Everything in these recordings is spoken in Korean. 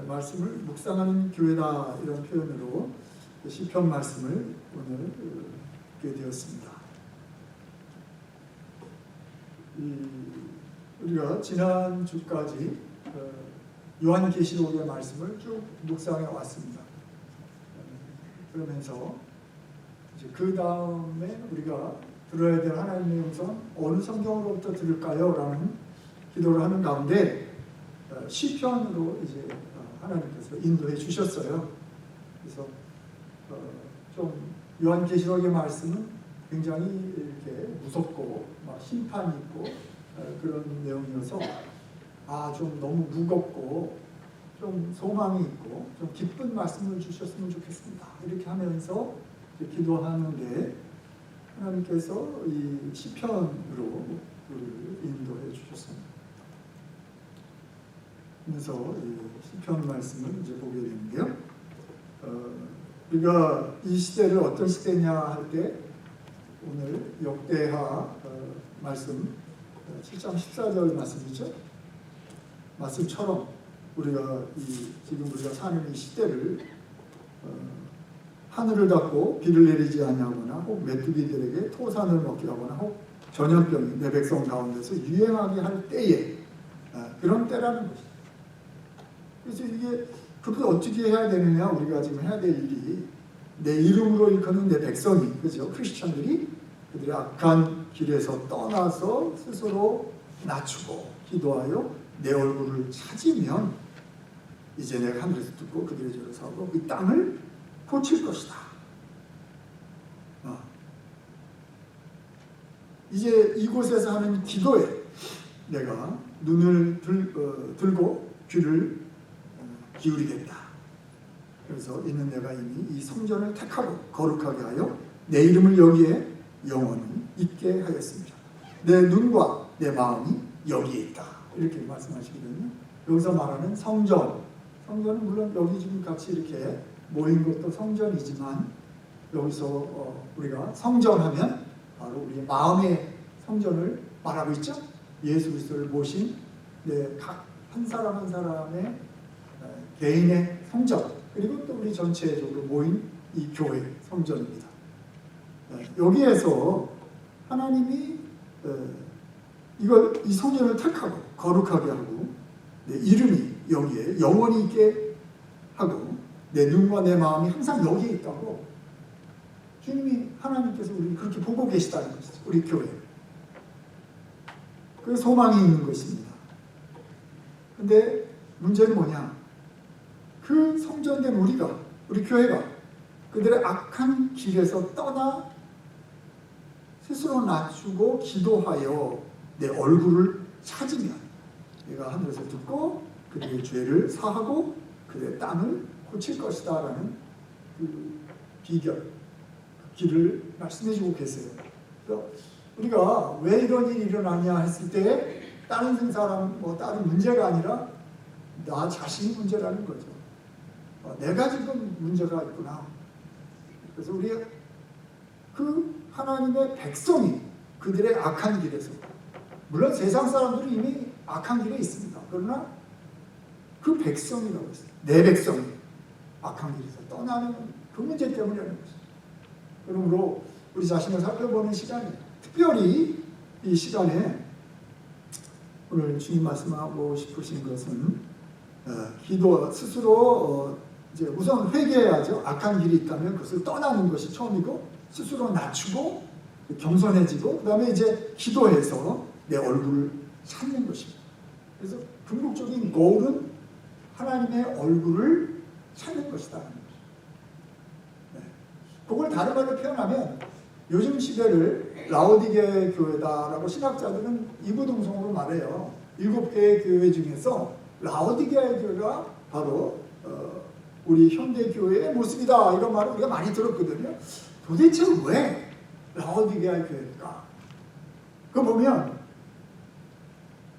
말씀을 묵상하는 교회다 이런 표현으로 시편 말씀을 오늘 듣게 되었습니다. 우리가 지난 주까지 요한계시록의 말씀을 쭉 묵상해 왔습니다. 그러면서 이제 그 다음에 우리가 들어야 될 하나님의 음성 어느 성경으로부터 들을까요? 라는 기도를 하는 가운데 시편으로 이제 하나님께서 인도해 주셨어요. 그래서 좀 요한계시록의 말씀은 굉장히 이렇게 무섭고 막 심판이 있고 그런 내용이어서 좀 너무 무겁고 좀 소망이 있고 좀 기쁜 말씀을 주셨으면 좋겠습니다. 이렇게 하면서 기도하는데 하나님께서 이 시편으로 인도해 주셨습니다. 그래서 이 시편 말씀을 이제 보게 되는데요. 우리가 이 시대를 어떤 시대냐 할 때 오늘 역대하 말씀 7장 14절 말씀이죠. 말씀처럼 우리가 지금 우리가 사는 이 시대를 하늘을 닫고 비를 내리지 아니하거나 혹 메뚜기들에게 토산을 먹게 하거나 혹 전염병이 내 백성 가운데서 유행하게 할 때에 그런 때라는 것이죠. 그래서 이게 그걸 어떻게 해야 되느냐 우리가 지금 해야 될 일이 내 이름으로 일컫는 내 백성이 그죠? 크리스천들이 그들의 악한 길에서 떠나서 스스로 낮추고 기도하여 내 얼굴을 찾으면 이제 내가 하늘에서 듣고 그들의 죄를 사하고 그 땅을 고칠 것이다. 이제 이곳에서 하는 기도에 내가 눈을 들고 귀를 기울이겠다. 그래서 이는 내가 이미 이 성전을 택하고 거룩하게 하여 내 이름을 여기에 영원히 있게 하였습니다. 내 눈과 내 마음이 여기에 있다. 이렇게 말씀하시거든요. 여기서 말하는 성전, 성전은 물론 여기 지금 같이 이렇게 모인 것도 성전이지만 여기서 우리가 성전하면 바로 우리의 마음의 성전을 말하고 있죠. 예수 그리스도를 모신 각 한 사람 한 사람의 개인의 성전 그리고 또 우리 전체적으로 모인 이 교회 성전입니다. 여기에서 하나님이 이 성전을 택하고 거룩하게 하고 내 이름이 여기에 영원히 있게 하고 내 눈과 내 마음이 항상 여기에 있다고 주님이 하나님께서 우리를 그렇게 보고 계시다는 것이죠. 우리 교회. 그 소망이 있는 것입니다. 근데 문제는 뭐냐? 그 성전된 우리 교회가 그들의 악한 길에서 떠나 스스로 낮추고 기도하여 내 얼굴을 찾으면 내가 하늘에서 듣고 그들의 죄를 사하고 그들의 땅을 고칠 것이다 라는 그 비결, 그 길을 말씀해 주고 계세요. 그래서 우리가 왜 이런 일이 일어나냐 했을 때 다른 사람, 다른 문제가 아니라 나 자신이 문제라는 거죠. 내가 지금 문제가 있구나. 그래서 우리 그 하나님의 백성이 그들의 악한 길에서 물론 세상 사람들은 이미 악한 길에 있습니다. 그러나 그 백성이라고 했어요. 내 백성이 악한 길에서 떠나는 그 문제 때문이라는 것이죠. 그러므로 우리 자신을 살펴보는 시간이에요. 특별히 이 시간에 오늘 주님 말씀하고 싶으신 것은 기도 스스로 이제 우선 회개해야죠. 악한 길이 있다면 그것을 떠나는 것이 처음이고 스스로 낮추고 겸손해지고 그 다음에 이제 기도해서 내 얼굴을 찾는 것입니다. 그래서 궁극적인 goal은 하나님의 얼굴을 찾는 것이다. 그걸 다른 말로 표현하면 요즘 시대를 라오디게 교회다라고 신학자들은 이구동성으로 말해요. 7개의 교회 중에서 라오디게 교회가 바로 우리 현대 교회의 모습이다 이런 말을 우리가 많이 들었거든요. 도대체 왜 라오디게 교회일까? 그거 보면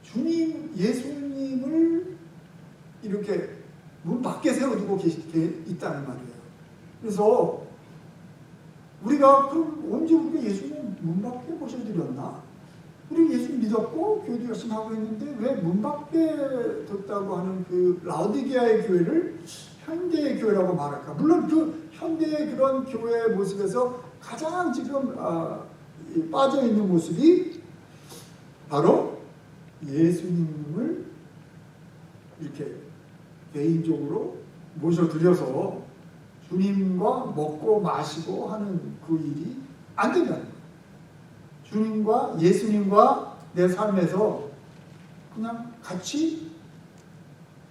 주님 예수님을 이렇게 문 밖에 세워두고 있다는 말이에요. 그래서 우리가 그럼 언제 우리가 예수님 문 밖에 모셔드렸나? 우리 예수 믿었고 교회도 열심히 하고 있는데 왜 문 밖에 뒀다고 하는 그 라오디게아의 교회를 현대의 교회라고 말할까? 물론 그 현대의 그런 교회의 모습에서 가장 지금 빠져 있는 모습이 바로 예수님을 이렇게 개인적으로 모셔드려서 주님과 먹고 마시고 하는 그 일이 안 된다는 거예요. 주님과 예수님과 내 삶에서 그냥 같이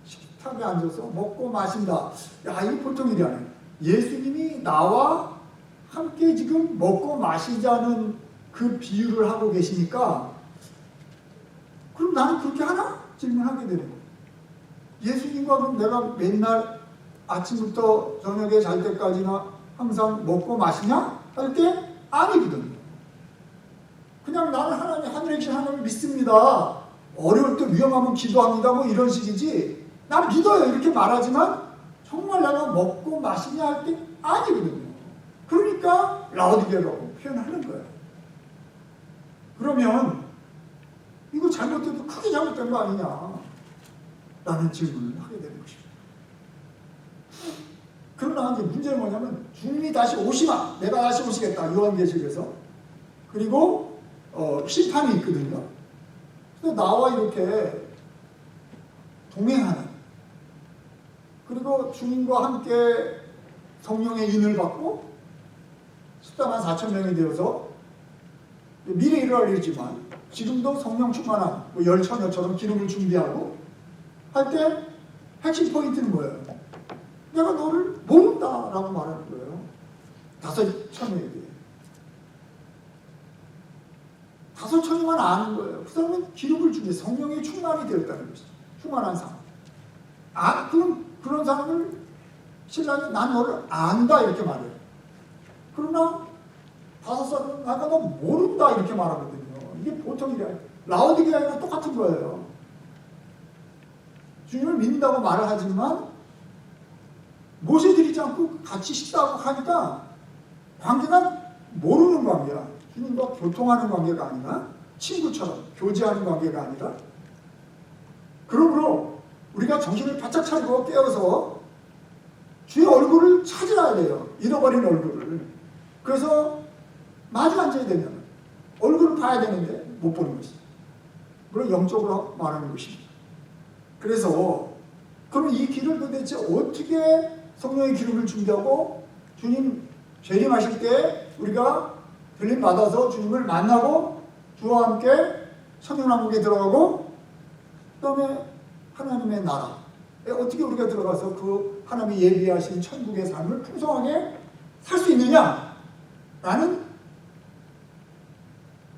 식탁에 앉아서 먹고 마신다. 야, 이거 보통 일이 아니에요. 예수님이 나와 함께 지금 먹고 마시자는 그 비유를 하고 계시니까 그럼 나는 그렇게 하나? 질문하게 되는 거예요. 예수님과 그럼 내가 맨날 아침부터 저녁에 잘 때까지나 항상 먹고 마시냐? 할 때 아니거든요. 그냥 나는 하나님, 하늘에 계신 하나님을 믿습니다. 어려울 때 위험하면 기도합니다. 뭐 이런 식이지. 난 믿어요. 이렇게 말하지만 정말 내가 먹고 마시냐 할 때 아니거든요. 그러니까 라오디게아라고 표현하는 거예요. 그러면 이거 잘못돼도 크게 잘못된 거 아니냐? 라는 질문을 하게 되는 것입니다. 그러나 이제 문제는 뭐냐면 주님이 다시 오시마, 내가 다시 오시겠다. 요한계시록에서. 그리고 심판이 있거든요. 그래서 나와 이렇게 동행하는, 그리고 주님과 함께 성령의 인을 받고 14만 4천 명이 되어서 미래에 일어날 일이지만 지금도 성령 충만한 열처녀처럼 기름을 준비하고 할 때 핵심 포인트는 뭐예요? 내가 너를 모른다라고 말하는 거예요. 5천여에게. 5천여만 아는 거예요. 그 사람은 기름을 준비, 성령의 충만이 되었다는 것이죠. 충만한 사람. 그런 사람을 신랑이 난 너를 안다 이렇게 말해요. 그러나 5살은 내가 너 모른다 이렇게 말하거든요. 이게 보통 일이 아니에요. 라오디게아랑 똑같은 거예요. 주님을 믿는다고 말을 하지만 모셔드리지 않고 같이 식사하고 하니까 관계가 모르는 관계야. 주님과 교통하는 관계가 아니라 친구처럼 교제하는 관계가 아니라, 그러므로 우리가 정신을 바짝 차리고 깨어서 주의 얼굴을 찾아야 돼요. 잃어버린 얼굴을. 그래서 마주 앉아야 되면 얼굴을 봐야 되는데 못 보는 것이죠. 물론 영적으로 말하는 것입니다. 그래서 그럼 이 길을 도대체 어떻게 성령의 기름을 준비하고 주님 재림하실 때 우리가 들림 받아서 주님을 만나고 주와 함께 천년왕국에 들어가고 그다음에 하나님의 나라에 어떻게 우리가 들어가서 그 하나님이 예비하신 천국의 삶을 풍성하게 살 수 있느냐라는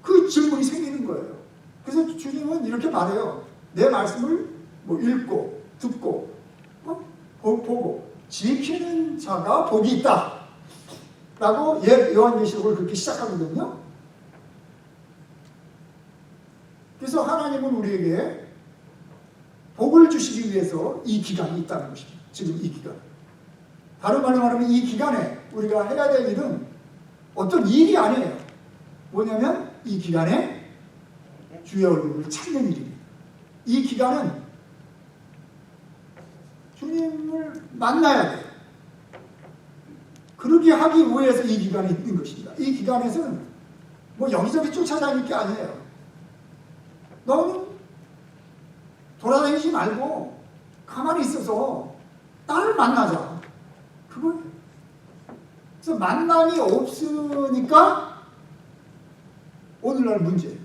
그 질문이 생기는 거예요. 그래서 주님은 이렇게 말해요. 내 말씀을 읽고 듣고 보고 지키는 자가 복이 있다 라고 요한계시록을 그렇게 시작하거든요. 그래서 하나님은 우리에게 복을 주시기 위해서 이 기간이 있다는 것입니다. 지금 이 기간. 다른 말로 말하면 이 기간에 우리가 해야 될 일은 어떤 일이 아니에요. 뭐냐면 이 기간에 주의 얼굴을 찾는 일입니다. 이 기간은 주님을 만나야 돼요. 그러게 하기 위해서 이 기간이 있는 것입니다. 이 기간에서는 여기저기 쫓아다닐 게 아니에요. 너는 돌아다니지 말고 가만히 있어서 나를 만나자. 그거예요. 그래서 만남이 없으니까 오늘날 문제.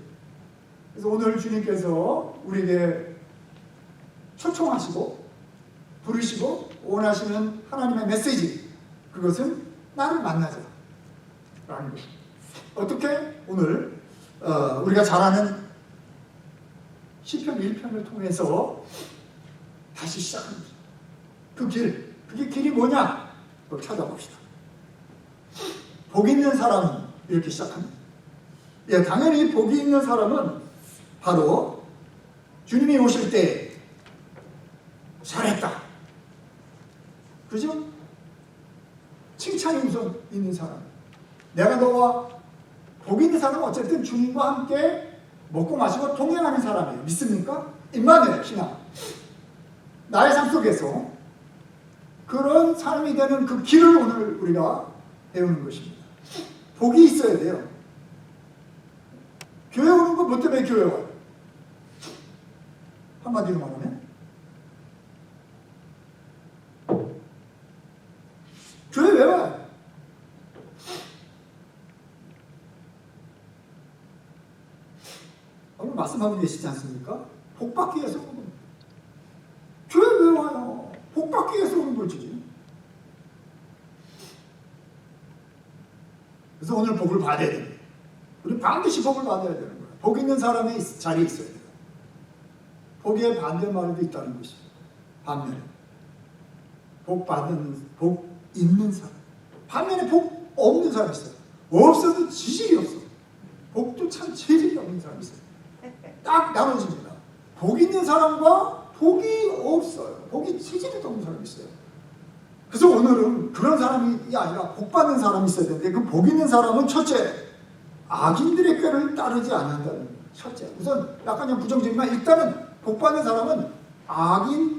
그래서 오늘 주님께서 우리에게 초청하시고 부르시고 원하시는 하나님의 메시지, 그것은 나를 만나자 라는 거예요. 어떻게? 오늘 우리가 잘 아는 시편 1편을 통해서 다시 시작합니다. 그게 길이 뭐냐? 그걸 찾아봅시다. 복 있는 사람은 이렇게 시작합니다. 예, 당연히 복이 있는 사람은 바로 주님이 오실 때 잘했다. 그죠? 칭찬이 우선 있는 사람. 내가 너와 복 있는 사람은 어쨌든 주님과 함께 먹고 마시고 동행하는 사람이에요. 믿습니까? 임마누엘 신앙. 나의 삶 속에서 그런 삶이 되는 그 길을 오늘 우리가 배우는 것입니다. 복이 있어야 돼요. 교회 오는 거 뭐 때문에 교회 와요? 한마디로 말하면 교회 왜 와요? 오늘 말씀하고 계시지 않습니까? 복 받기 위해서 오는 거예요. 교회 왜 와요? 복 받기 위해서 오는 거지. 그래서 오늘 복을 받아야 됩니다. 우리 반드시 복을 받아야 되는 거예요. 복 있는 사람의 자리에 있어야 돼요. 복의 반대말도 있다는 것이죠. 반면에 복 있는 사람, 반면에 복 없는 사람이 있어요. 없어도 지질이 없어. 복도 참 체질이 없는 사람이 있어요. 딱 나눠집니다. 복 있는 사람과 복이 없어요. 복이 체질이 없는 사람이 있어요. 그래서 오늘은 그런 사람이 아니라 복 받는 사람이 있어야 되는데, 그 복 있는 사람은 첫째, 악인들의 꾀를 따르지 않는다는 거예요. 첫째, 우선 약간 좀 부정적이지만 일단은 복 받는 사람은 악인들의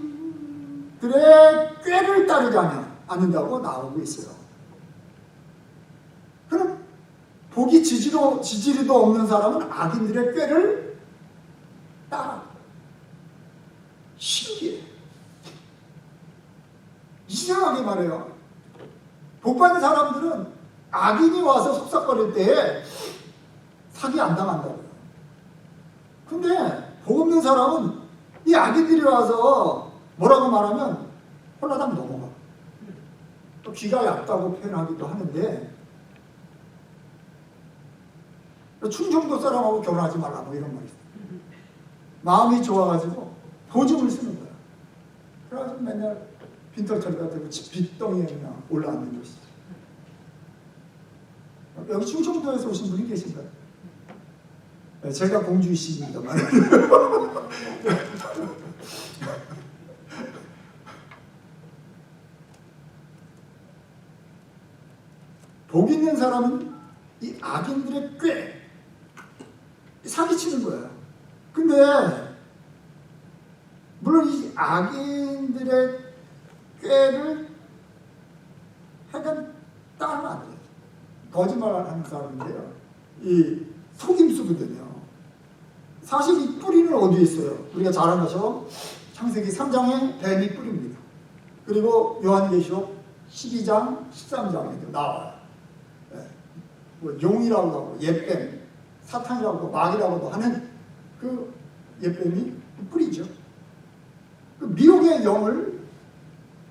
꾀를 따르지 않는다고 나오고 있어요. 그럼 복이 지지리도 없는 사람은 악인들의 꾀를 따라. 신기해. 이상하게 말해요. 복 받는 사람들은 악인이 와서 속삭거릴 때에 사기 안 당한다고요. 근데 복 없는 사람은 이 악인들이 와서 뭐라고 말하면 홀라당 넘어가. 또 귀가 얇다고 표현하기도 하는데, 충청도 사람하고 결혼하지 말라 뭐 이런 말이 있어요. 마음이 좋아가지고 보증을 쓰는 거야. 그래가지고 맨날 빈털터리가 되고 빚덩이에 그냥 올라앉는 것이죠. 여기 충청도에서 오신 분이 계신가요? 네, 제가 공주이십니다만. 복 있는 사람은 이 악인들의 꾀, 사기치는 거예요. 근데 물론 이 악인들의 꾀를 하여간 따르면 안 돼요. 거짓말하는 사람인데요. 이 속임수거든요. 사실 이 뿌리는 어디에 있어요? 우리가 잘 아는 것처럼 창세기 3장에 뱀이 뿌립니다. 그리고 요한계시록 12장, 13장에도 나와요. 네. 뭐 용이라고 하고 옛뱀, 사탄이라고 마귀라고도 하는 그 옛뱀이 뿌리죠. 그 미혹의 영을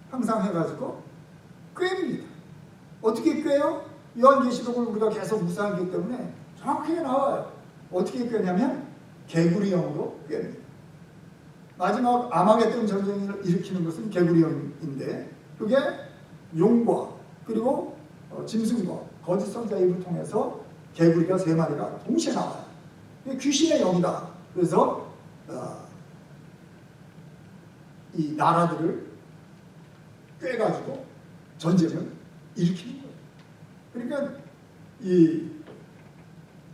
항상 해가지고 꾀입니다. 어떻게 꾀요? 요한계시록을 우리가 계속 묵상하기 때문에 정확하게 나와요. 어떻게 꾀냐면 개구리형으로 꾀입니다. 마지막 아마겟돈 전쟁을 일으키는 것은 개구리형인데, 그게 용과 그리고 짐승과 거짓 선자 입을 통해서 개구리가 3마리가 동시에 나와요. 귀신의 영이다. 그래서 이 나라들을 꾀가지고 전쟁을 일으키는 거예요. 그러니까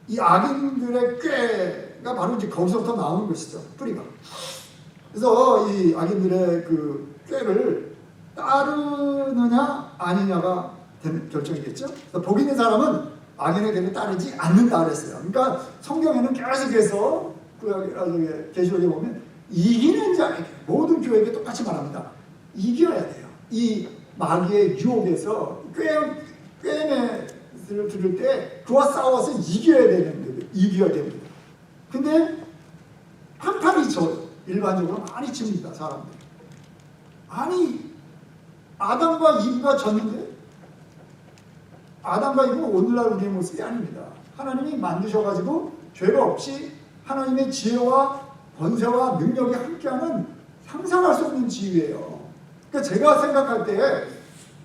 이 악인들의 꾀가 바로 이제 거기서부터 나오는 것이죠. 뿌리가. 그래서 이 악인들의 그 꾀를 따르느냐 아니냐가 결정이겠죠. 그래서 복 있는 사람은 악인의 꾀를 따르지 않는다 그랬어요. 그러니까 성경에는 계속해서 계시록에 보면 이기는 자에게, 모든 교회에게 똑같이 말합니다. 이겨야 돼요. 이 마귀의 유혹에서 꾀매를 들을 때 그와 싸워서 이겨야 됩니다. 근데 한판이 져요. 일반적으로 많이 칩니다, 사람들. 아니, 아담과 이브가 졌는데, 아담과 이브는 오늘날 우리의 모습이 아닙니다. 하나님이 만드셔가지고 죄가 없이 하나님의 지혜와 권세와 능력이 함께하는 상상할 수 없는 지위예요. 그러니까 제가 생각할 때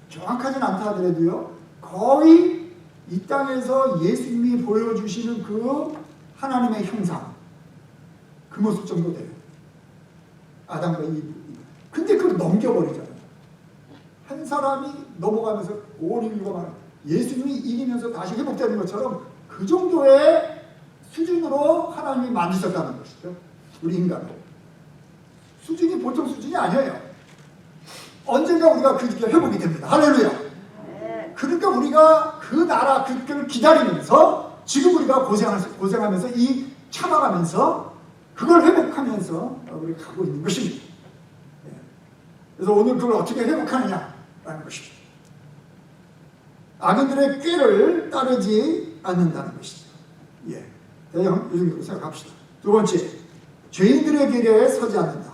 정확하진 않다 하더라도요, 거의 이 땅에서 예수님이 보여주시는 그 하나님의 형상, 그 모습 정도 돼요. 아담과 이브. 근데 그걸 넘겨버리잖아요. 한 사람이 넘어가면서 온 인류가 예수님이 이기면서 다시 회복되는 것처럼 그 정도의 수준으로 하나님이 만드셨다는 것이죠. 우리 인간을. 수준이 보통 수준이 아니에요. 언젠가 우리가 그 길을 회복이 됩니다. 할렐루야. 그러니까 우리가 그 나라 그걸 기다리면서 지금 우리가 고생하면서 이 참아가면서 그걸 회복하면서 우리 가고 있는 것입니다. 그래서 오늘 그걸 어떻게 회복하느냐라는 것입니다. 악인들의 꾀를 따르지 않는다는 것이죠. 예, 이 정도로 생각합시다. 두 번째, 죄인들의 길에 서지 않는다.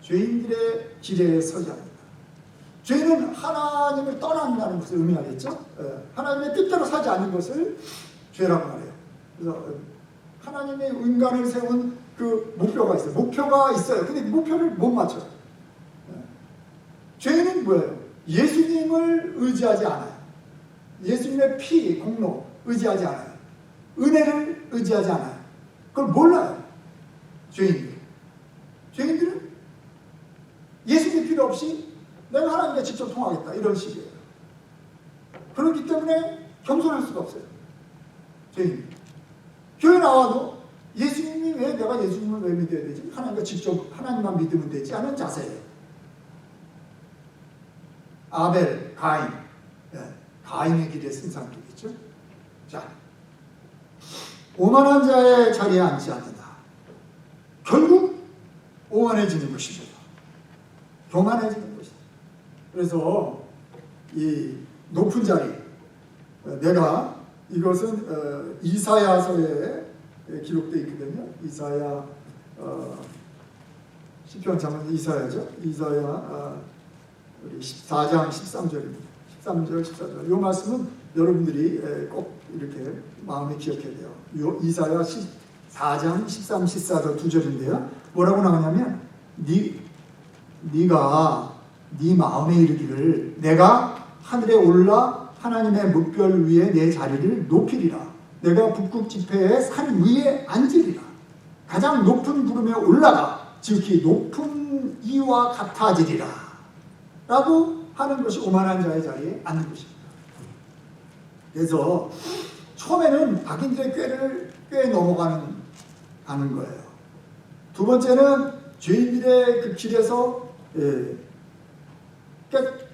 죄인들의 길에 서지 않는다. 죄는 하나님을 떠난다는 것을 의미하겠죠. 하나님의 뜻대로 사지 않는 것을 죄라고 말해요. 그래서 하나님의 인간을 세운 그 목표가 있어요. 목표가 있어요. 근데 목표를 못 맞춰요. 죄는 뭐예요? 예수님을 의지하지 않아요. 예수님의 피, 공로 의지하지 않아요. 은혜를 의지하지 않아요. 그걸 몰라요. 죄인들은 예수님 필요 없이 내가 하나님과 직접 통하겠다 이런 식이에요. 그렇기 때문에 겸손할 수가 없어요. 죄인. 교회 나와도 예수님이 왜 내가 예수님을 왜 믿어야 되지? 하나님과 직접 하나님만 믿으면 되지 않은 자세예요. 아벨, 가인. 가인의 길에 승산되겠죠. 자, 오만한 자의 자리에 앉지 않는다. 결국 오만해지는 것입니다. 교만해지는 것이다. 그래서 이 높은 자리, 내가 이것은 이사야서에 기록되어 있거든요. 이사야 시편 장면 이사야죠. 이사야 우리 14장 13절입니다. 13절 14절. 이 말씀은 여러분들이 꼭 이렇게 마음에 기억해야 돼요. 이사야 4장 13, 14절 두 절인데요. 뭐라고 나오냐면 네가 네 마음에 이르기를 내가 하늘에 올라 하나님의 뭇별 위에 내 자리를 높이리라. 내가 북극 지폐의 산 위에 앉으리라. 가장 높은 구름에 올라가 지극히 높은 이와 같아지리라. 라고 하는 것이 오만한 자의 자리에 앉는 것입니다. 그래서 처음에는 악인들의 꾀에 넘어가는 거예요. 두 번째는 죄인들의 그 길에서 그러니까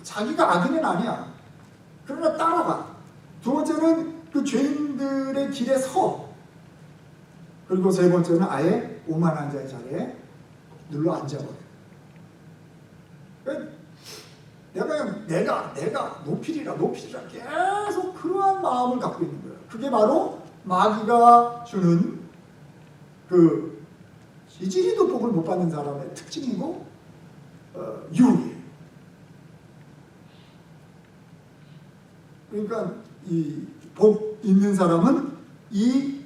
자기가 악인은 아니야. 그러나 따라가. 두 번째는 그 죄인들의 길에 서. 그리고 세 번째는 아예 오만한 자의 자리에 눌러 앉아버려. 내가 높이리라 계속 그러한 마음을 갖고 있는 거예요. 그게 바로 마귀가 주는 그 지지리도 복을 못 받는 사람의 특징이고 유혹이에요. 그러니까 이 복 있는 사람은 이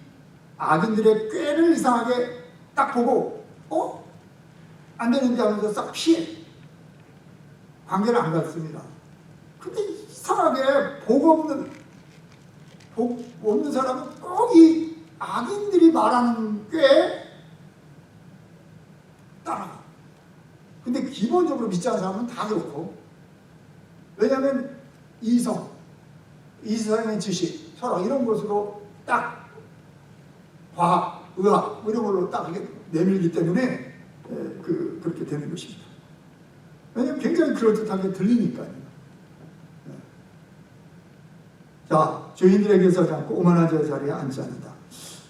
악인들의 꾀를 이상하게 딱 보고 안 되는데 하면서 싹 피해. 관계를 안 갖습니다. 근데 이상하게 복 없는 사람은 꼭 이 악인들이 말하는 꾀에 따라가. 근데 기본적으로 믿지 않는 사람은 다 그렇고. 왜냐하면 이성의 지식, 철학 이런 것으로 딱 과학, 의학 이런 걸로 딱 내밀기 때문에 그렇게 되는 것입니다. 왜냐하면 굉장히 그럴듯하게 들리니까요. 자, 죄인들에게 서지 않고 오만한 자의 자리에 앉지 않는다.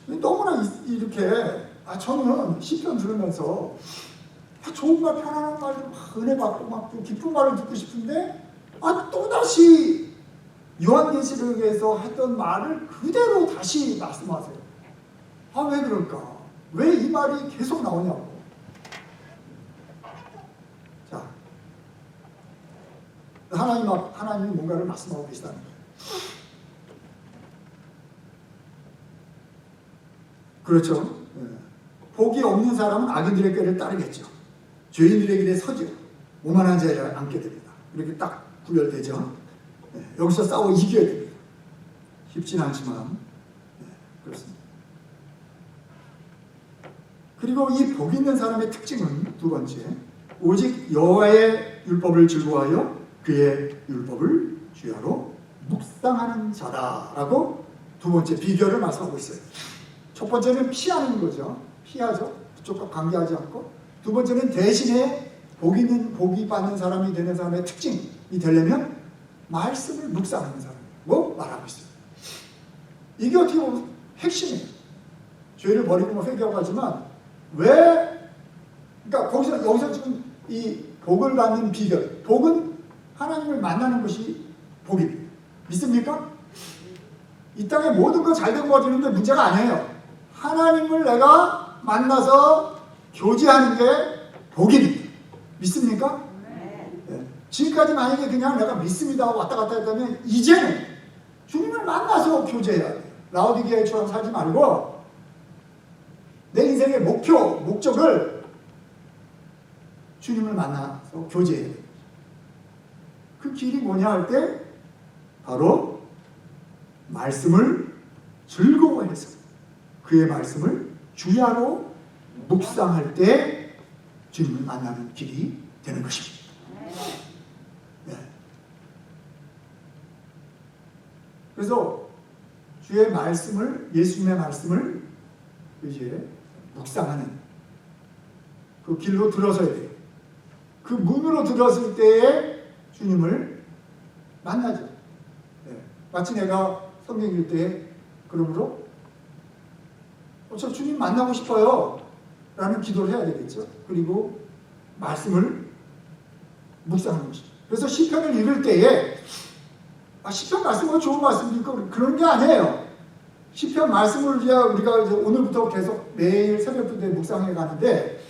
너무나 이렇게 저는 시편 들으면서 좋은 말, 편안한 말, 은혜 받고 막 기쁜 말을 듣고 싶은데 또다시 요한계시록에서 했던 말을 그대로 다시 말씀하세요. 왜 그럴까? 왜 이 말이 계속 나오냐고. 자, 하나님이 뭔가를 말씀하고 계시다는 거예요. 그렇죠. 복이 없는 사람은 악인들의 꾀를 따르겠죠. 죄인들의 길에 서죠. 오만한 자리에 앉게 됩니다. 이렇게 딱 구별되죠. 여기서 싸워 이겨야 됩니다. 쉽진 않지만 그렇습니다. 그리고 이 복 있는 사람의 특징은 두 번째, 오직 여호와의 율법을 즐거워하여 그의 율법을 주야로 묵상하는 자다라고 두 번째 비결을 말씀하고 있어요. 첫 번째는 피하는 거죠. 피하죠. 그쪽과 관계하지 않고. 두 번째는 대신에 복이 받는 사람이 되는 사람의 특징이 되려면 말씀을 묵상하는 사람이라고 말하고 있어요. 이게 어떻게 보면 핵심이에요. 죄를 버리고 회개하고 하지만 그러니까 여기서 지금 이 복을 받는 비결, 복은 하나님을 만나는 것이 복입니다. 믿습니까? 이 땅에 모든 거 잘 되고 가지는데 문제가 아니에요. 하나님을 내가 만나서 교제하는 게 복입니다. 믿습니까? 네. 지금까지 만약에 그냥 내가 믿습니다 하고 왔다 갔다 했다면 이제는 주님을 만나서 교제해야 돼요. 라오디게아처럼 살지 말고 내 인생의 목적을 주님을 만나서 교제해야 돼요. 그 길이 뭐냐 할 때 바로 말씀을 즐거워해서 그의 말씀을 주야로 묵상할 때 주님을 만나는 길이 되는 것입니다. 네. 그래서 주의 말씀을, 예수님의 말씀을 이제 묵상하는 그 길로 들어서야 돼요. 그 문으로 들었을 때에 주님을 만나죠. 네. 마치 내가 성경 읽을 때 그러므로 저 주님 만나고 싶어요 라는 기도를 해야 되겠죠. 그리고 말씀을 묵상하는 것이죠. 그래서 시편을 읽을 때에 시편 말씀은 좋은 말씀이니까 그런 게 아니에요. 시편 말씀을 우리가 이제 오늘부터 계속 매일 새벽부터 묵상해 가는데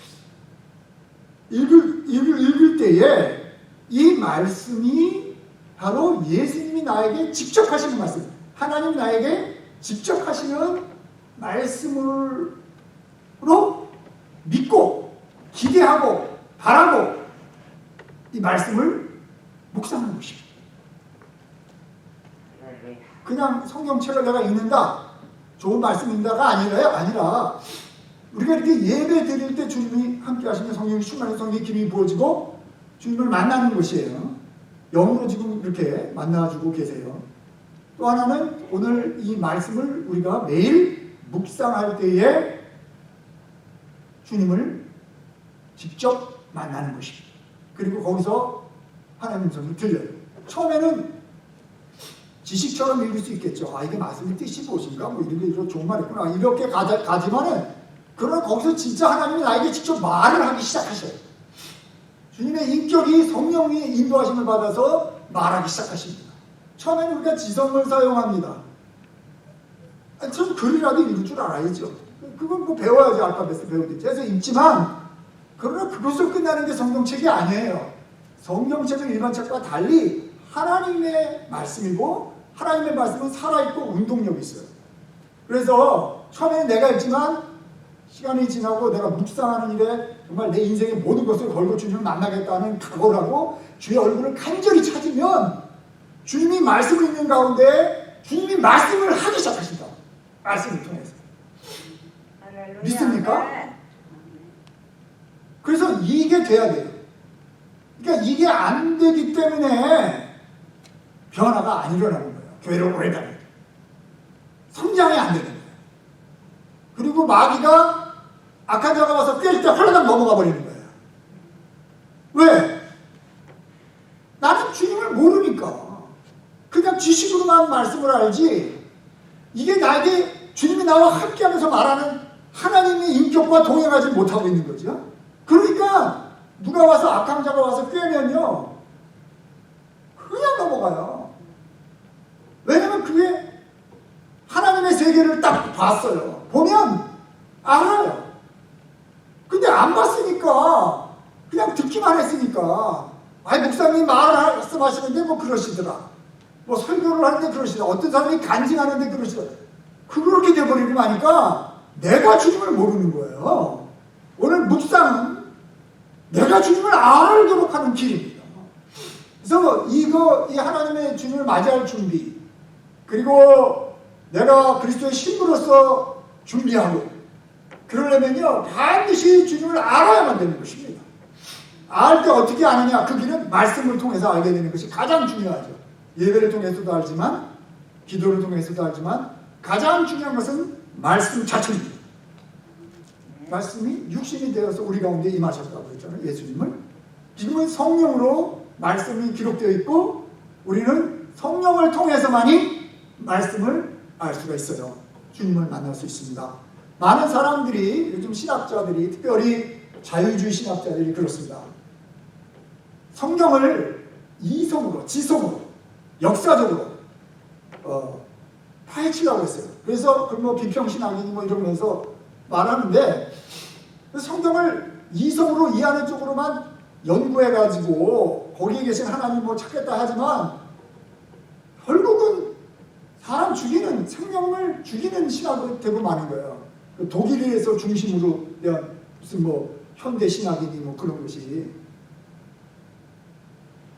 읽을 때에 이 말씀이 바로 예수님이 나에게 직접 하시는 말씀, 하나님 나에게 직접 하시는 말씀으로 믿고 기대하고 바라고 이 말씀을 묵상하는 것입니다. 그냥 성경책을 내가 읽는다, 좋은 말씀 읽는다가 아니라 우리가 이렇게 예배 드릴 때 주님이 함께 하시면 성령이 충만한 성령의 기름이 부어지고 주님을 만나는 것이에요. 영으로 지금 이렇게 만나주고 계세요. 또 하나는 오늘 이 말씀을 우리가 매일 묵상할 때에 주님을 직접 만나는 것입니다. 그리고 거기서 하나님 음성이 들려요. 처음에는 지식처럼 읽을 수 있겠죠. 이게 말씀의 뜻이 무엇인가? 이런 좋은 말이구나. 이렇게 가지만은 그러나 거기서 진짜 하나님이 나에게 직접 말을 하기 시작하셔요. 주님의 인격이 성령의 인도하심을 받아서 말하기 시작하십니다. 처음에는 우리가 지성을 사용합니다. 전 글이라도 읽을 줄 알아야죠. 그건 배워야지, 알파벳을 배우겠지. 그래서 읽지만 그러나 그것으로 끝나는 게 성경책이 아니에요. 성경책은 일반 책과 달리 하나님의 말씀이고 하나님의 말씀은 살아있고 운동력이 있어요. 그래서 처음에는 내가 읽지만 시간이 지나고 내가 묵상하는 일에 정말 내 인생의 모든 것을 걸고 주님을 만나겠다는 각오를 하고 주의 얼굴을 간절히 찾으면 주님이 말씀을 읽는 가운데 주님이 말씀을 하기 시작하신다. 말씀을 통해서. 믿습니까? 그래서 이게 돼야 돼요. 그러니까 이게 안 되기 때문에 변화가 안 일어나는 거예요. 교회를 오래 다니고 성장이 안 되는 거예요. 그리고 마귀가 악한 자가 와서 꿰을 때 홀라당 넘어가 버리는 거예요. 왜? 나는 주님을 모르니까 그냥 지식으로만 말씀을 알지 이게 나에게 주님이 나와 함께하면서 말하는 하나님의 인격과 동행하지 못하고 있는 거죠. 그러니까 누가 와서 악한 자가 와서 꿰면요 그냥 넘어가요. 왜냐면 그게 하나님의 세계를 딱 봤어요. 보면 알아요. 근데 안 봤으니까 그냥 듣기만 했으니까 목사님이 말씀하시는데 그러시더라. 설교를 하는데 그러시더라. 어떤 사람이 간증하는데 그러시더라. 그렇게 돼버리고 나니까 내가 주님을 모르는 거예요. 오늘 묵상은 내가 주님을 알도록 하는 길입니다. 그래서 이 하나님의 주님을 맞이할 준비, 그리고 내가 그리스도의 신부로서 준비하고 그러려면요 반드시 주님을 알아야만 되는 것입니다. 알 때 어떻게 아느냐? 그 길은 말씀을 통해서 알게 되는 것이 가장 중요하죠. 예배를 통해서도 알지만 기도를 통해서도 알지만 가장 중요한 것은 말씀 자체입니다. 말씀이 육신이 되어서 우리 가운데 임하셨다고 했잖아요. 예수님을. 지금은 성령으로 말씀이 기록되어 있고 우리는 성령을 통해서만이 말씀을 알 수가 있어요. 주님을 만날 수 있습니다. 많은 사람들이, 요즘 신학자들이, 특별히 자유주의 신학자들이 그렇습니다. 성경을 이성으로, 지성으로, 역사적으로 파헤치려고 했어요. 그래서 뭐 비평신학이니 뭐 이러면서 말하는데 성경을 이성으로 이해하는 쪽으로만 연구해가지고 거기에 계신 하나님 뭐 찾겠다 하지만 결국은 사람 죽이는, 생명을 죽이는 신학이 되고 마는 거예요. 독일에서 중심으로 대한 무슨 뭐 현대 신학이니 뭐 그런 것이.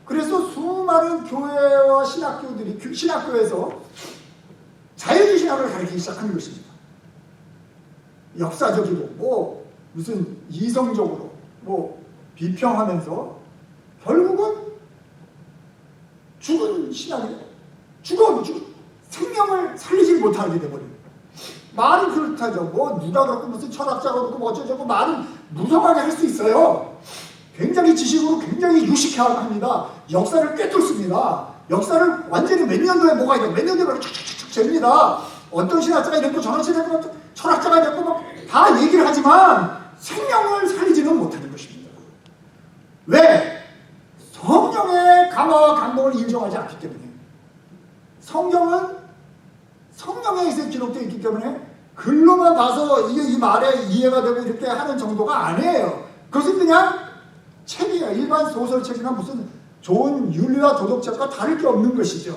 그래서 수많은 교회와 신학교들이 신학교에서 자유주의 신학을 가르치기 시작한 것입니다. 역사적이고 뭐 무슨 이성적으로 뭐 비평하면서 결국은 죽은 신학이 죽은 생명을 살리지 못하게 돼버려요. 말은 그렇다죠. 뭐 누가 그렇고 무슨 철학자가 그렇고 뭐 어쩌고 말은 무성하게 할 수 있어요. 굉장히 지식으로 굉장히 유식합니다. 역사를 꿰뚫습니다. 역사를 완전히 몇 년도에 뭐가 있고 몇 년도에 착착착착 잽니다. 어떤 신학자가 이랬고 저런 철학자가 이랬고 막 다 얘기를 하지만 생명을 살리지는 못하는 것입니다. 왜? 성령의 감화와 감동을 인정하지 않기 때문에. 성경은 성령에 의해서 기록되어 있기 때문에 글로만 봐서 이게 이 말에 이해가 되고 이렇게 하는 정도가 아니에요. 그것은 그냥 책이에요. 일반 소설책이나 무슨 좋은 윤리와 도덕책과 다를 게 없는 것이죠.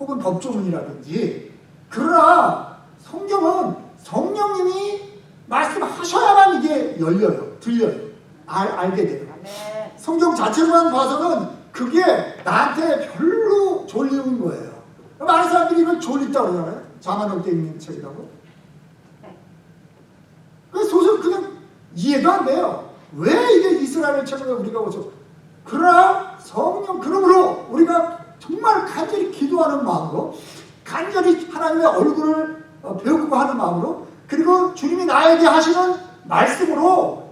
혹은 법조문이라든지. 그러나 성경은 성령님이 말씀하셔야만 이게 열려요. 들려요. 알게 돼요. 성경 자체만 봐서는 그게 나한테 별로 졸리는 거예요. 많은 사람들이 이걸 졸립다고 그러잖아요. 잠안 올 때 읽는 책이라고. 그 소설 그냥 이해도 안 돼요. 왜 이게 이스라엘 책을 우리가 오죠? 그러나 성령, 그러므로 우리가 정말 간절히 기도하는 마음으로, 간절히 하나님의 얼굴을 배우고 하는 마음으로, 그리고 주님이 나에게 하시는 말씀으로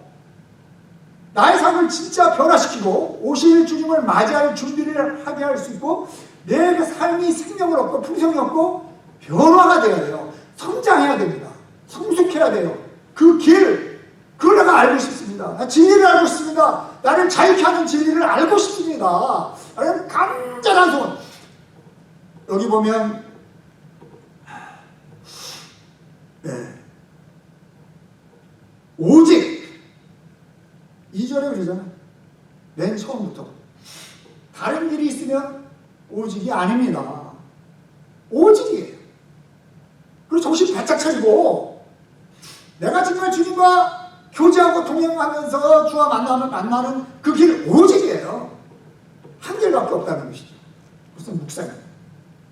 나의 삶을 진짜 변화시키고 오실 주님을 맞이할 준비를 하게 할 수 있고 내 삶이 생명을 얻고 풍성이 얻고 변화가 되어야 돼요. 성장해야 됩니다. 성숙해야 돼요. 그 길, 그걸 내가 알고 싶습니다. 진리를 알고 싶습니다. 나를 자유케 하는 진리를 알고 싶습니다. 라는 간절한 소원. 여기 보면 오직 2절에 그러잖아요. 맨 처음부터 다른 길이 있으면 오직이 아닙니다. 오직이에요. 그리고 정신 바짝 차리고 내가 정말 주님과 교제하고 동행하면서 주와 만나는 그 길 오직이에요. 한 길밖에 없다는 것이죠. 무슨 묵상이에요.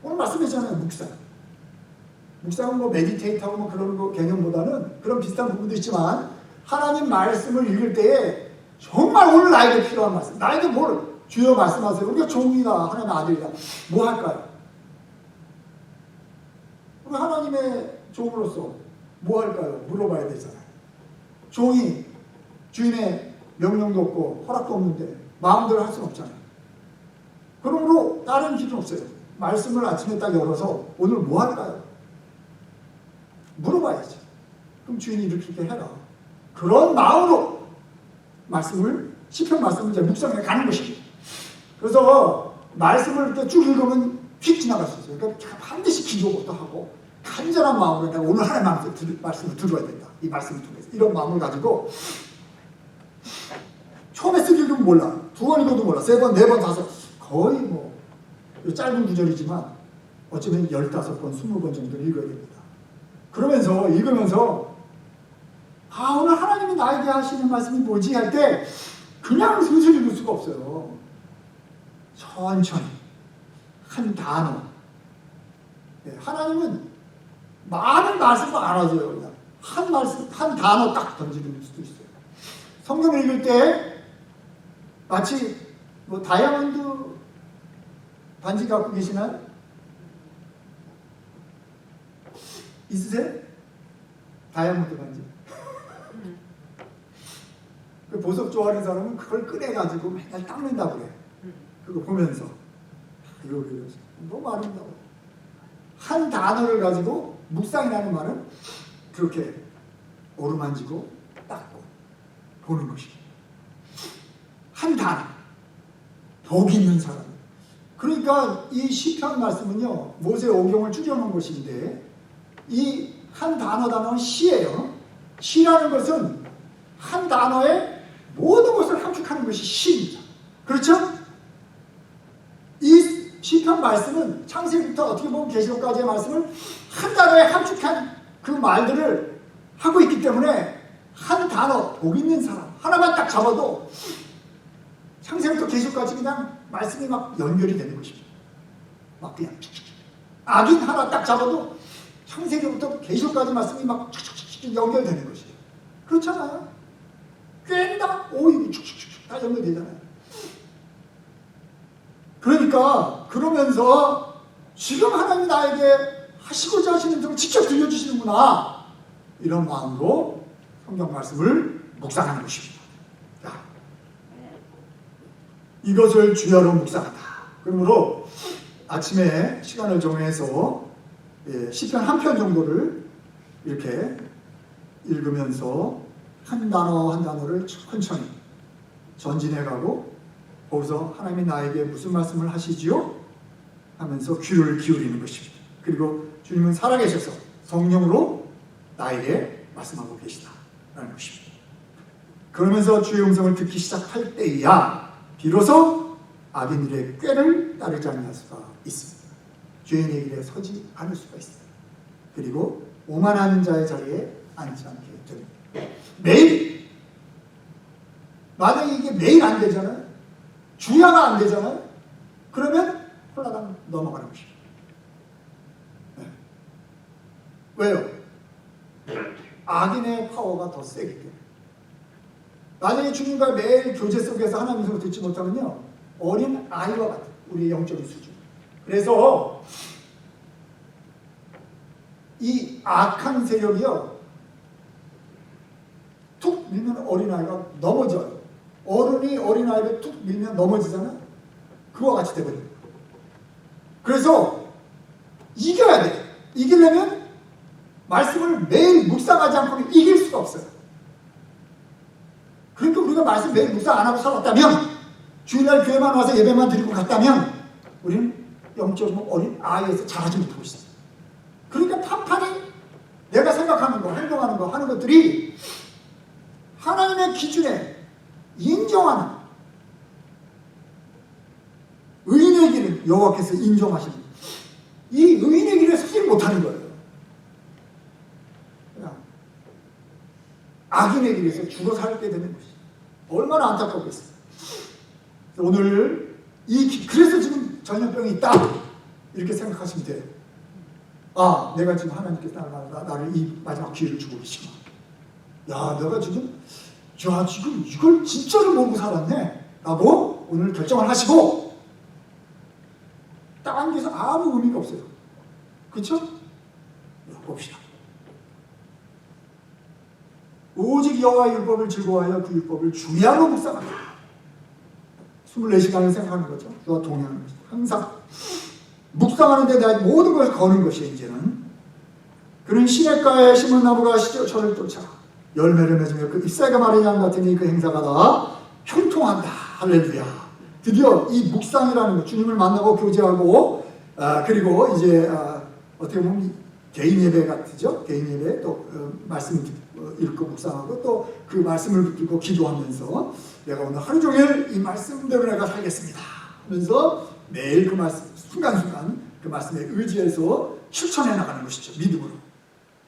오늘 말씀했잖아요. 묵상은 뭐 메디테이트하고 뭐 그런 거 개념보다는 그런 비슷한 부분도 있지만 하나님 말씀을 읽을 때에 정말 오늘 나에게 필요한 말씀, 나에게 뭘 주여 말씀하세요. 우리가 종이나 하나님의 아들이다. 뭐 할까요? 우리 하나님의 종으로서 뭐 할까요? 물어봐야 되잖아요. 종이 주인의 명령도 없고 허락도 없는데 마음대로 할 수는 없잖아요. 그러므로 다른 길은 없어요. 말씀을 아침에 딱 열어서 오늘 뭐 할까요? 물어봐야지. 그럼 주인이 이렇게 해라. 그런 마음으로 말씀을, 시편 말씀을 이제 묵상해 가는 것입니다. 그래서 말씀을 이렇게 쭉 읽으면 휙 지나갈 수 있어요. 그러니까 반드시 기도부터 하고 간절한 마음으로 내가 오늘 하나님의 말씀을 들어야 된다. 이 말씀을 통해서. 이런 마음을 가지고 처음에 쓰기 읽으면 몰라. 2번 읽어도 몰라. 3번, 4번, 5번. 거의 뭐 짧은 구절이지만 어쩌면 15번, 20번 정도 읽어야 됩니다. 그러면서 읽으면서 오늘 하나님이 나에게 하시는 말씀이 뭐지? 할 때 그냥 슬슬 읽을 수가 없어요. 천천히 한 단어. 하나님은 많은 말씀을 알아줘요. 그냥 한 말씀, 한 단어 딱 던지는 수도 있어요. 성경을 읽을 때 마치 뭐 다이아몬드 반지 갖고 계시나요? 있으세요? 다이아몬드 반지. 그 보석 좋아하는 사람은 그걸 꺼내가지고 맨날 닦는다고 그래. 그거 보면서. 이거 너무 아름다워. 한 단어를 가지고 묵상이 라는 말은 그렇게 어루만지고 닦고 보는 것이. 한 단어. 복 있는 사람. 그러니까 이 시편 말씀은요, 모세 오경을 줄여놓은 것인데, 이 한 단어는 시예요. 시라는 것은 한 단어에 모든 것을 함축하는 것이 시입니다. 그렇죠? 이 시편 말씀은 창세기부터 어떻게 보면 계시록까지의 말씀을 한 단어에 함축한 그 말들을 하고 있기 때문에 한 단어, 복 있는 사람 하나만 딱 잡아도 창세기부터 계시록까지 그냥 말씀이 막 연결이 되는 것입니다. 막 그냥 악인 하나 딱 잡아도 창세기부터 계시록까지 말씀이 막 연결되는 것이에요. 그렇잖아요. 꿰다 오입이 다 연결되잖아요. 그러니까 그러면서 지금 하나님 나에게 하시고자 하시는 점을 직접 들려주시는구나, 이런 마음으로 성경 말씀을 묵상하는 것입니다. 자, 이것을 주야로 묵상한다. 그러므로 아침에 시간을 정해서 시편 한 편 정도를 이렇게 읽으면서 한 단어 한 단어를 천천히 전진해가고, 거기서 하나님이 나에게 무슨 말씀을 하시지요? 하면서 귀를 기울이는 것입니다. 그리고 주님은 살아계셔서 성령으로 나에게 말씀하고 계시다라는 것입니다. 그러면서 주의 음성을 듣기 시작할 때야 비로소 악인들의 꾀를 따르지 않을 수가 있습니다. 죄인의 길에 서지 않을 수가 있습니다. 그리고 오만한 자의 자리에 앉지 않게 됩니다. 매일, 만약에 이게 매일 안 되잖아요. 주야가 안 되잖아요. 그러면 홀라당 넘어가는 것입니다. 네. 왜요? 악인의 파워가 더 세기 때문에. 만약에 주님과 매일 교제 속에서 하나님 음성을 듣지 못하면요, 어린 아이와 같은 우리의 영적인 수준. 그래서 이 악한 세력이요, 툭 밀면 어린아이가 넘어져요. 어른이 어린아이를 툭 밀면 넘어지잖아요. 그와 같이 되거든요. 그래서 이겨야 돼요. 이기려면 말씀을 매일 묵상하지 않고는 이길 수가 없어요. 그러니까 우리가 말씀 매일 묵상 안 하고 살았다면, 주일날 교회만 와서 예배만 드리고 갔다면 우리는 영적으로 어린 아이에서 자라지 못하고 있어요. 그러니까 판판이 내가 생각하는 거, 행동하는 거, 하는 것들이 하나님의 기준에 인정하는, 의인의 길은 여호와께서 인정하시는, 이 의인의 길에 서지 못하는 거예요. 그냥 악인의 길에서 죽어 살게 되는 것이 얼마나 안타깝겠어요. 오늘 그래서 지금 전염병이 있다, 이렇게 생각하시면 돼요. 아, 내가 지금 하나님께서 나를 이 마지막 기회를 주고 계시구나. 야, 내가 지금 이걸 진짜로 모르고 살았네 라고 오늘 결정을 하시고, 다른 데서 아무 의미가 없어요. 그렇죠? 봅시다. 오직 여호와의 율법을 즐거워하여 그 율법을 주야로 묵상한다. 24시간을 생각하는 거죠. 그와 동행하는 거죠. 항상 묵상하는데 대한 모든 것을 거는 것이에요. 이제는 그는 시냇가에 심은 나무가 저를 쫓아 열매를 맺으며 그 잎사귀가 마른 양 같으니 그 행사가 다 형통한다. 할렐루야. 드디어 이 묵상이라는 것, 주님을 만나고 교제하고, 그리고 이제 어떻게 보면 개인 예배 같죠. 개인 예배, 또 말씀 읽고 묵상하고, 또 그 말씀을 붙들고 기도하면서 내가 오늘 하루 종일 이 말씀대로 내가 살겠습니다 하면서 매일 그 말씀, 순간순간 그 말씀에 의지해서 실천해 나가는 것이죠. 믿음으로.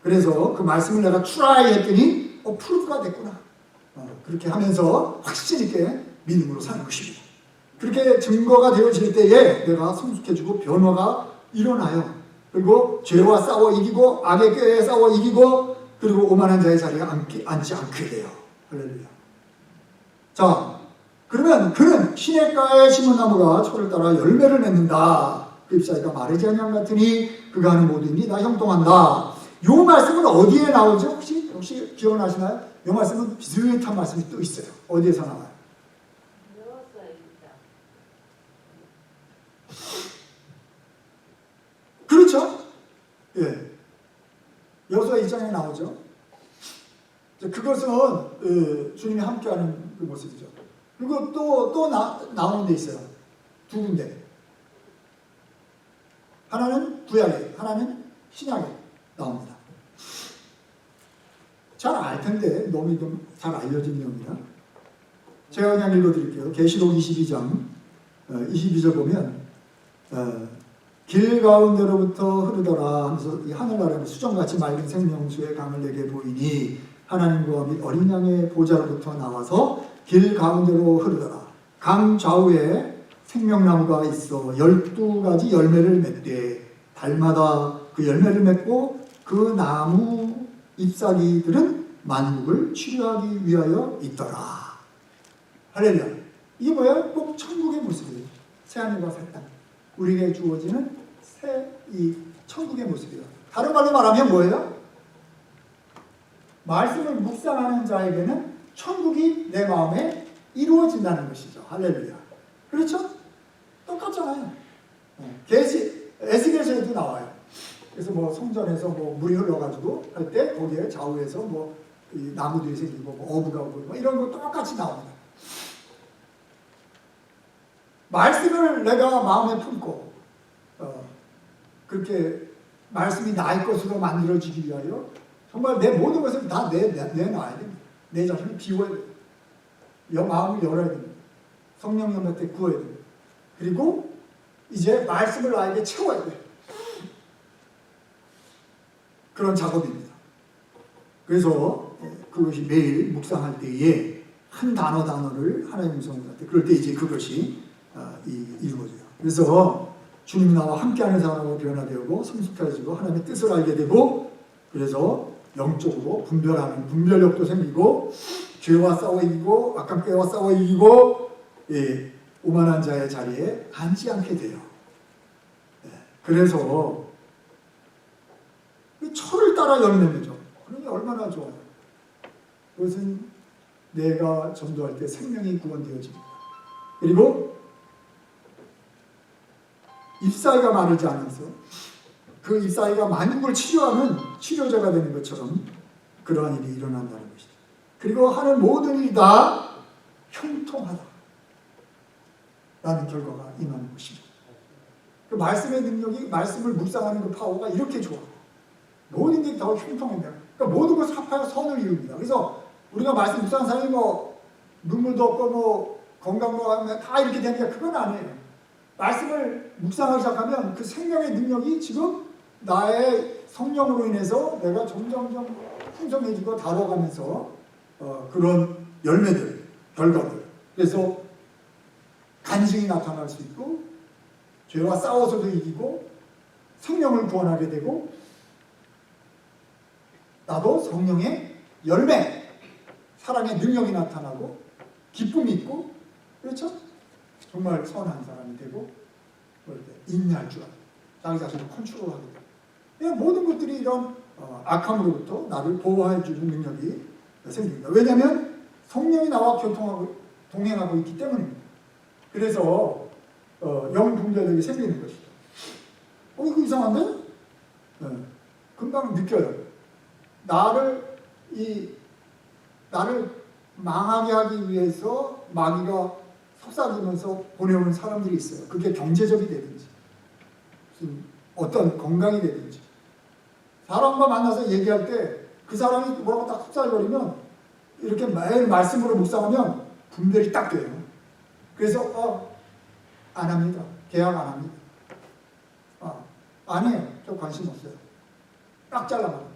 그래서 그 말씀을 내가 트라이 했더니 프루프가 됐구나. 그렇게 하면서 확신 있게 믿음으로 사는 것입니다. 그렇게 증거가 되어질 때에 내가 성숙해지고 변화가 일어나요. 그리고 죄와 싸워 이기고, 악의 꾀에 싸워 이기고, 그리고 오만한 자의 자리에 앉지 않게 돼요. 할렐루야. 자, 그러면 그는 시냇가에 심은 나무가 철을 따라 열매를 맺는다. 그 잎사귀가 마르지 아니함 같으니 그가 하는 모든 일이 다 형통한다. 요 말씀은 어디에 나오죠? 혹시 기억나시나요? 요 말씀은 비슷한 말씀이 또 있어요. 어디에서 나와요? 그렇죠? 예. 여호수아 2장에 나오죠. 그것은 주님이 함께하는 그 모습이죠. 그리고 또 나오는 데 있어요. 두 군데. 하나는 구약에, 하나는 신약에 나옵니다. 잘 알 텐데 너무 좀 잘 알려진 내용이라 제가 그냥 읽어드릴게요. 계시록 22장 22절 보면 길 가운데로부터 흐르더라 하면서 이 하늘나라는 수정같이 맑은 생명수의 강을 내게 보이니 하나님과 및 어린 양의 보좌로부터 나와서 길 가운데로 흐르더라. 강 좌우에 생명나무가 있어 12가지 열매를 맺되 달마다 그 열매를 맺고 그 나무 잎사귀들은 만국을 치료하기 위하여 있더라. 할렐루야. 이게 뭐예요? 꼭 천국의 모습이에요. 새하늘과 새 땅. 우리에게 주어지는 이 천국의 모습이에요. 다른 말로 말하면 뭐예요? 말씀을 묵상하는 자에게는 천국이 내 마음에 이루어진다는 것이죠. 할렐루야. 그렇죠? 똑같잖아요. 에스겔서에도 나와요. 그래서 뭐 성전에서 뭐 물이 흘러가지고 할 때 거기에 좌우에서 뭐 이 나무들이 생기고 뭐 어부가 오고 뭐 이런 거 똑같이 나옵니다. 말씀을 내가 마음에 품고 그렇게 말씀이 나의 것으로 만들어지기 위하여 정말 내 모든 것을 다 내놔야 됩니다. 내 자신을 비워야 됩니다. 마음을 열어야 됩니다. 성령 연합 때 구워야 됩니다. 그리고 이제 말씀을 나에게 채워야 돼요. 그런 작업입니다. 그래서 그것이 매일 묵상할 때에 한 단어를 하나님의 음성을 할 때 그럴 때 이제 그것이 이루어져요. 그래서 주님 나와 함께하는 사람으로 변화되고 성숙해지고 하나님의 뜻을 알게 되고 그래서 영적으로 분별하는 분별력도 생기고 죄와 싸워 이기고 악한 꾀와 싸워 이기고 오만한 자의 자리에 앉지 않게 돼요. 그래서 철을 따라 열매 맺죠. 그러니 얼마나 좋아요. 그것은 내가 전도할 때 생명이 구원되어집니다. 그리고 잎사귀가 마르지 않아서 그 잎사귀가 만국을 치료하는 치료제가 되는 것처럼 그러한 일이 일어난다는 것이죠. 그리고 하는 모든 일이 다 형통하다 라는 결과가 임하는 것이죠. 그 말씀의 능력이 말씀을 묵상하는 그 파워가 이렇게 좋아. 모든 게 다 형통합니다. 그러니까 모든 것을 합하여 선을 이룹니다. 그래서 우리가 말씀 묵상하는 사람이 뭐 눈물도 없고 뭐 건강도 하면 다 이렇게 되는 게 그건 아니에요. 말씀을 묵상하기 시작하면 그 생명의 능력이 지금 나의 성령으로 인해서 내가 점점점 풍성해지고 다뤄가면서 그런 열매들, 결과들. 그래서 간증이 나타날 수 있고 죄와 싸워서도 이기고 생명을 구원하게 되고 나도 성령의 열매, 사랑의 능력이 나타나고 기쁨이 있고 그렇죠? 정말 선한 사람이 되고 인내할 줄 알고 자기 자신을 컨트롤하게 되고 그냥 모든 것들이 이런 악함으로부터 나를 보호해 주는 능력이 생깁니다. 왜냐하면 성령이 나와 교통하고 동행하고 있기 때문입니다. 그래서 영 분별력이 생기는 것이죠. 이거 이상한데? 금방 느껴요. 나를 망하게 하기 위해서 마귀가 속삭이면서 보내오는 사람들이 있어요. 그게 경제적이 되든지 무슨 어떤 건강이 되든지 사람과 만나서 얘기할 때 그 사람이 뭐라고 딱 속삭여버리면 이렇게 매일 말씀으로 묵상하면 분별이 딱 돼요. 그래서 안 합니다. 계약 안 합니다. 아니에요. 저 관심 없어요. 딱 잘라버려.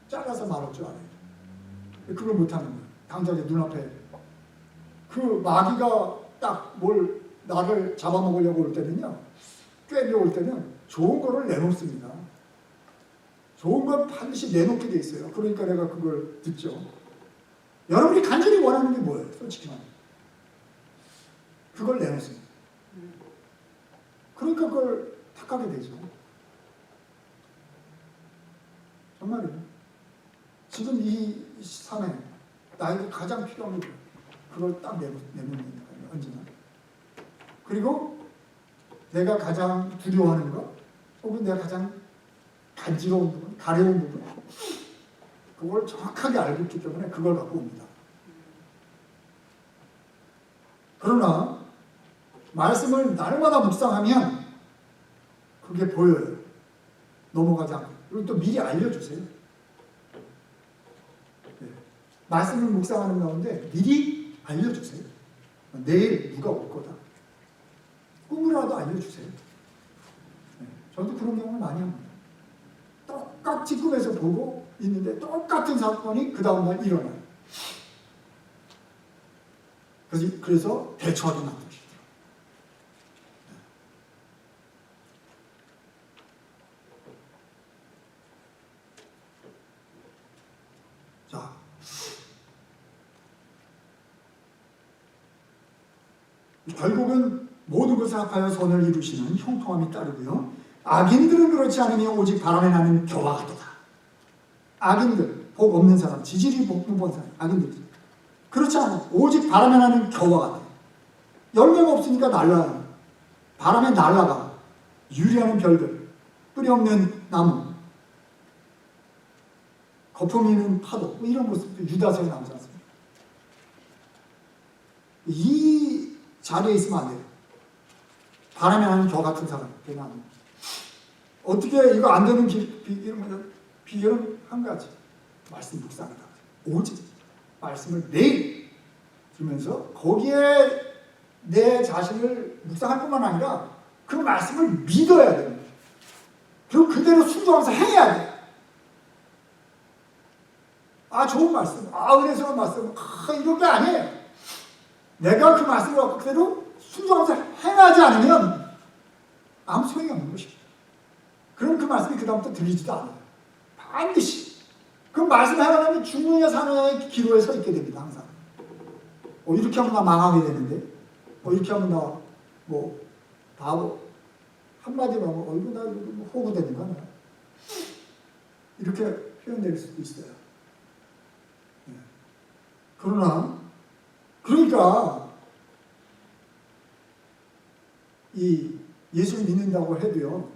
잘라서 말할 줄 알아요. 그걸 못하는 거예요. 당장에 눈앞에 그 마귀가 딱 나를 잡아먹으려고 올 때는요, 꿰려올 때는 좋은 거를 내놓습니다. 좋은 건 반드시 내놓게 돼 있어요. 그러니까 내가 그걸 듣죠. 여러분이 간절히 원하는 게 뭐예요? 솔직히 말해서 그걸 내놓습니다. 그러니까 그걸 택하게 되죠. 정말이에요. 지금 이 삶에 나에게 가장 필요한 게 그걸 딱 내놓는 거예요. 언제나. 그리고 내가 가장 두려워하는 것, 혹은 내가 가장 간지러운 부분, 가려운 부분, 그걸 정확하게 알고 있기 때문에 그걸 갖고 옵니다. 그러나 말씀을 날마다 묵상하면 그게 보여요. 넘어가지 않고. 그리고 또 미리 알려주세요. 네. 말씀을 묵상하는 가운데 미리 알려주세요. 내일 누가 올 거다. 꿈이라도 알려주세요. 네. 저도 그런 경험을 많이 합니다. 똑같이 꿈에서 보고 있는데 똑같은 사건이 그 다음날 일어나요. 그래서 대처하게 만드시더라고요. 자, 결국은 모든 것을 합하여 선을 이루시는 형통함이 따르고요. 악인들은 그렇지 않으며 오직 바람에 나는 겨와 같도다. 악인들, 복 없는 사람, 지질이 복 못 본 사람, 악인들. 그렇지 않아. 오직 바람에 나는 겨와 같아. 열매가 없으니까 날라요. 바람에 날라가. 유리하는 별들, 뿌리 없는 나무, 거품 있는 파도, 뭐 이런 모습도 유다서에 나오지 않습니까? 이 자리에 있으면 안 돼요. 바람에 나는 겨 같은 사람, 어떻게 이거 안 되는 비결은 한 가지. 말씀 묵상이다. 오직 말씀을 매일 들으면서 거기에 내 자신을 묵상할 뿐만 아니라 그 말씀을 믿어야 됩니다. 그리고 그대로 순종하면서 행해야 돼요. 아, 좋은 말씀. 아, 은혜스러운 말씀. 아, 이런 게 아니에요. 내가 그 말씀을 갖고 그대로 순종하면서 행하지 않으면 아무 소용이 없는 것입니다. 그럼 그 말씀이 그 다음부터 들리지도 않아요. 반드시. 그 말씀을 행하려면 죽느냐 사느냐의 기로에 서 있게 됩니다. 항상. 이렇게 하면 나 망하게 되는데, 이렇게 하면 나 바보. 한마디로 하면 나 이거 호구되는 거 아니야. 이렇게 표현될 수도 있어요. 네. 그러니까 이 예수를 믿는다고 해도요.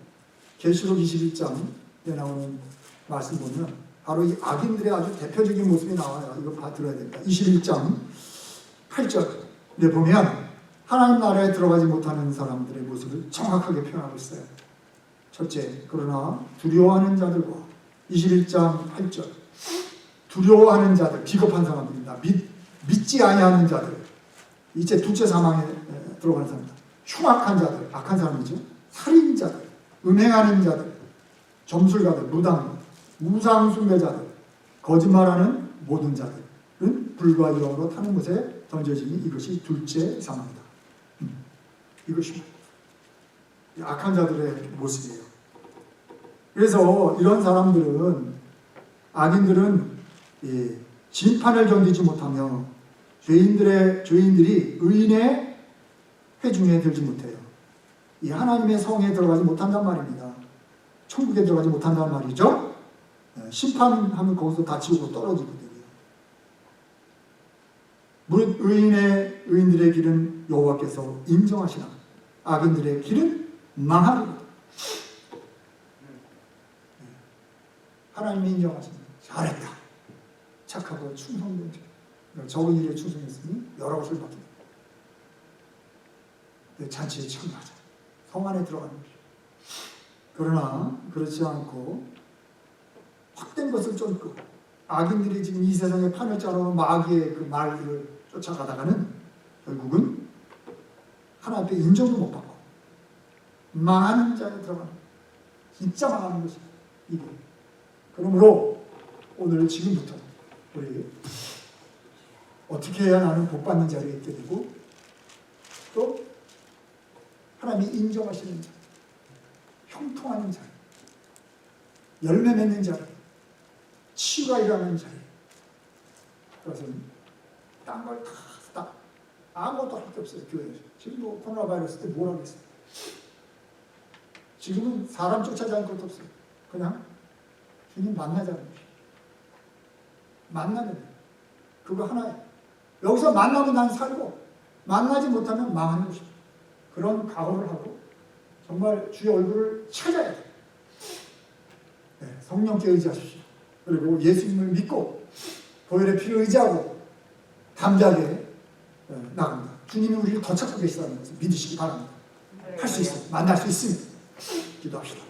계시록 21장에 나오는 말씀 보면 바로 이 악인들의 아주 대표적인 모습이 나와요. 이거 다 들어야 됩니다. 21장 8절에 보면 하나님 나라에 들어가지 못하는 사람들의 모습을 정확하게 표현하고 있어요. 첫째, 그러나 두려워하는 자들과 21장 8절 두려워하는 자들, 비겁한 사람들입니다. 믿지 아니하는 자들, 이제 둘째 사망에 들어가는 사람들, 흉악한 자들, 악한 사람이죠. 살인자들, 음행하는 자들, 점술가들, 무당, 우상 숭배자들, 거짓말하는 모든 자들은 불과 유황으로 타는 곳에 던져지니 이것이 둘째 사망이다. 이것이 악한 자들의 모습이에요. 그래서 이런 사람들은, 악인들은 심판을 견디지 못하며 죄인들이 의인의 회중에 들지 못해요. 이 하나님의 성에 들어가지 못한단 말입니다. 천국에 들어가지 못한단 말이죠. 심판하면 거기서 다 지옥으로 떨어지거든요. 무릇 의인들의 길은 여호와께서 인정하시나 악인들의 길은 망하리로다. 하나님이 인정하십니다. 잘했다. 착하고 충성된 자. 적은 일에 충성했으니 여러 것을 받게 됩니다. 잔치에 참여하자. 성 안에 들어가는 거죠. 그러나 그렇지 않고 확된 것을 쫓고 악인들이 지금 이 세상에 판을 짜놓은 마귀의 그 말들을 쫓아가다가는 결국은 하나님 앞에 인정도 못 받고 망하는 자에 들어가는, 진짜 망하는 것입니다. 이게. 그러므로 오늘 지금부터 우리 어떻게 해야 나는 복 받는 자리에 있게 되고 또 하나님이 인정하시는 자, 형통하는 자리, 열매 맺는 자리, 치유가 일어나는 자리. 그것은 딴 걸 다 아무것도 할 게 없어요. 교회에서. 지금 코로나 바이러스 때 뭘 하겠어요. 지금은 사람 쫓아지 않을 것도 없어요. 그냥 주님 만나자는 거예요. 만나는 거예요. 그거 하나예요. 여기서 만나면 난 살고 만나지 못하면 망하는 것입니다. 그런 각오를 하고 정말 주의 얼굴을 찾아야 돼요. 네, 성령께 의지하십시오. 그리고 예수님을 믿고 보혈의 피를 의지하고 담대하게 나갑니다. 주님이 우리를 더 찾고 계시다는 것을 믿으시기 바랍니다. 할 수 있어요. 만날 수 있습니다. 기도합시다.